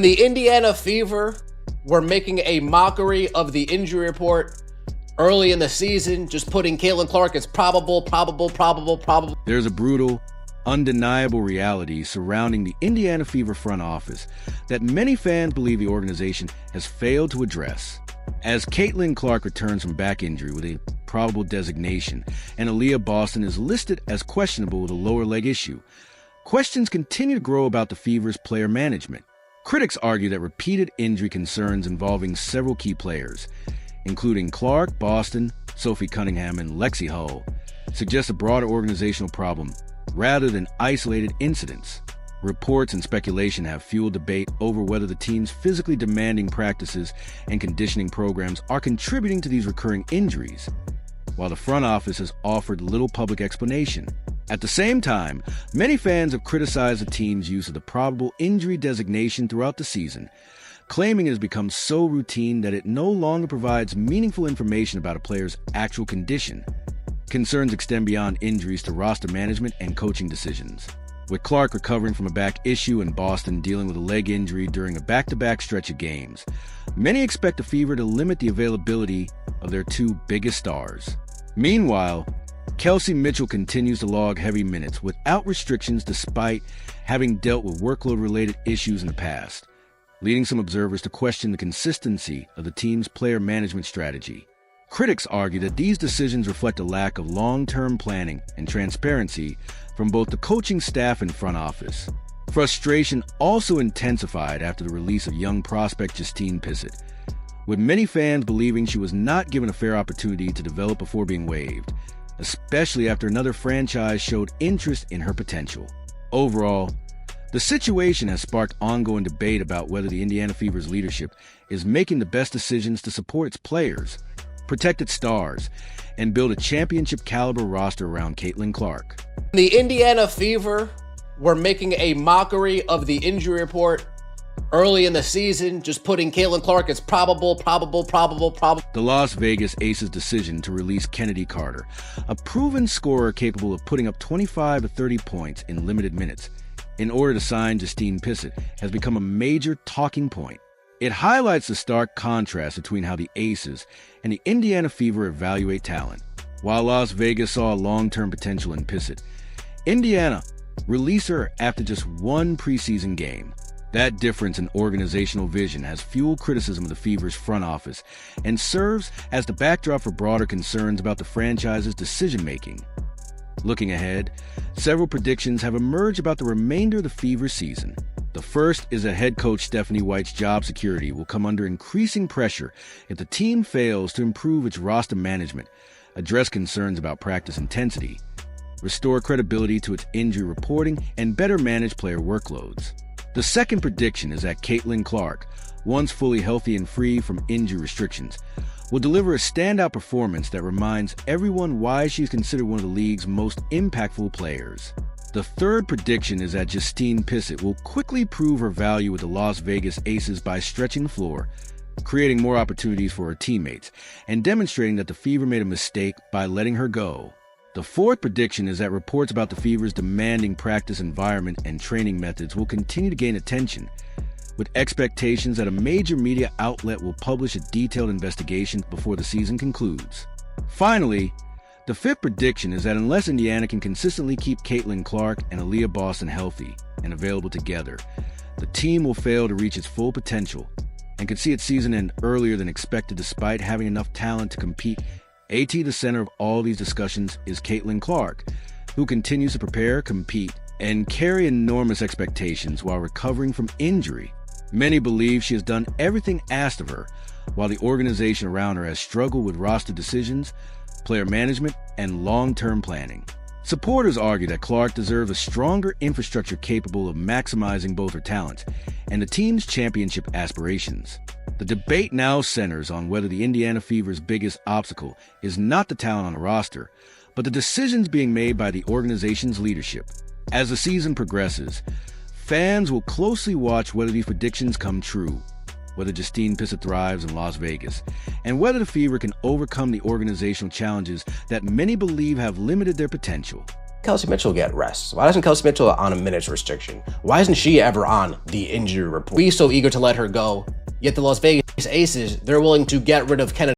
The Indiana Fever were making a mockery of the injury report early in the season, just putting Caitlin Clark as probable. There's a brutal, undeniable reality surrounding the Indiana Fever front office that many fans believe the organization has failed to address. As Caitlin Clark returns from back injury with a probable designation, and Aaliyah Boston is listed as questionable with a lower leg issue, questions continue to grow about the Fever's player management. Critics argue that repeated injury concerns involving several key players, including Clark, Boston, Sophie Cunningham, and Lexi Hull, suggest a broader organizational problem rather than isolated incidents. Reports and speculation have fueled debate over whether the team's physically demanding practices and conditioning programs are contributing to these recurring injuries, while the front office has offered little public explanation. At the same time, many fans have criticized the team's use of the probable injury designation throughout the season, claiming it has become so routine that it no longer provides meaningful information about a player's actual condition. Concerns extend beyond injuries to roster management and coaching decisions. With Clark recovering from a back issue and Boston dealing with a leg injury during a back-to-back stretch of games, many expect the Fever to limit the availability of their two biggest stars. Meanwhile, Kelsey Mitchell continues to log heavy minutes without restrictions despite having dealt with workload-related issues in the past, leading some observers to question the consistency of the team's player management strategy. Critics argue that these decisions reflect a lack of long-term planning and transparency from both the coaching staff and front office. Frustration also intensified after the release of young prospect Justine Pissett, with many fans believing she was not given a fair opportunity to develop before being waived, especially after another franchise showed interest in her potential. Overall, the situation has sparked ongoing debate about whether the Indiana Fever's leadership is making the best decisions to support its players, protect its stars, and build a championship-caliber roster around Caitlin Clark. The Indiana Fever were making a mockery of the injury report early in the season, just putting Caitlin Clark as probable. The Las Vegas Aces' decision to release Kennedy Carter, a proven scorer capable of putting up 25 to 30 points in limited minutes, in order to sign Justine Pissett, has become a major talking point. It highlights the stark contrast between how the Aces and the Indiana Fever evaluate talent. While Las Vegas saw a long-term potential in Pissett, Indiana released her after just one preseason game. That difference in organizational vision has fueled criticism of the Fever's front office and serves as the backdrop for broader concerns about the franchise's decision-making. Looking ahead, several predictions have emerged about the remainder of the Fever season. The first is that head coach Stephanie White's job security will come under increasing pressure if the team fails to improve its roster management, address concerns about practice intensity, restore credibility to its injury reporting, and better manage player workloads. The second prediction is that Caitlin Clark, once fully healthy and free from injury restrictions, will deliver a standout performance that reminds everyone why she's considered one of the league's most impactful players. The third prediction is that Justine Pissett will quickly prove her value with the Las Vegas Aces by stretching the floor, creating more opportunities for her teammates, and demonstrating that the Fever made a mistake by letting her go. The fourth prediction is that reports about the Fever's demanding practice environment and training methods will continue to gain attention, with expectations that a major media outlet will publish a detailed investigation before the season concludes. Finally, the fifth prediction is that unless Indiana can consistently keep Caitlin Clark and Aaliyah Boston healthy and available together, the team will fail to reach its full potential and could see its season end earlier than expected despite having enough talent to compete. The center of all these discussions is Caitlin Clark, who continues to prepare, compete, and carry enormous expectations while recovering from injury. Many believe she has done everything asked of her, while the organization around her has struggled with roster decisions, player management, and long-term planning. Supporters argue that Clark deserves a stronger infrastructure capable of maximizing both her talents and the team's championship aspirations. The debate now centers on whether the Indiana Fever's biggest obstacle is not the talent on the roster, but the decisions being made by the organization's leadership. As the season progresses, fans will closely watch whether these predictions come true, whether Justine Pissett thrives in Las Vegas, and whether the Fever can overcome the organizational challenges that many believe have limited their potential. Kelsey Mitchell get rest? Why doesn't Kelsey Mitchell on a minutes restriction? Why isn't she ever on the injury report? We so eager to let her go, yet the Las Vegas Aces, they're willing to get rid of Kennedy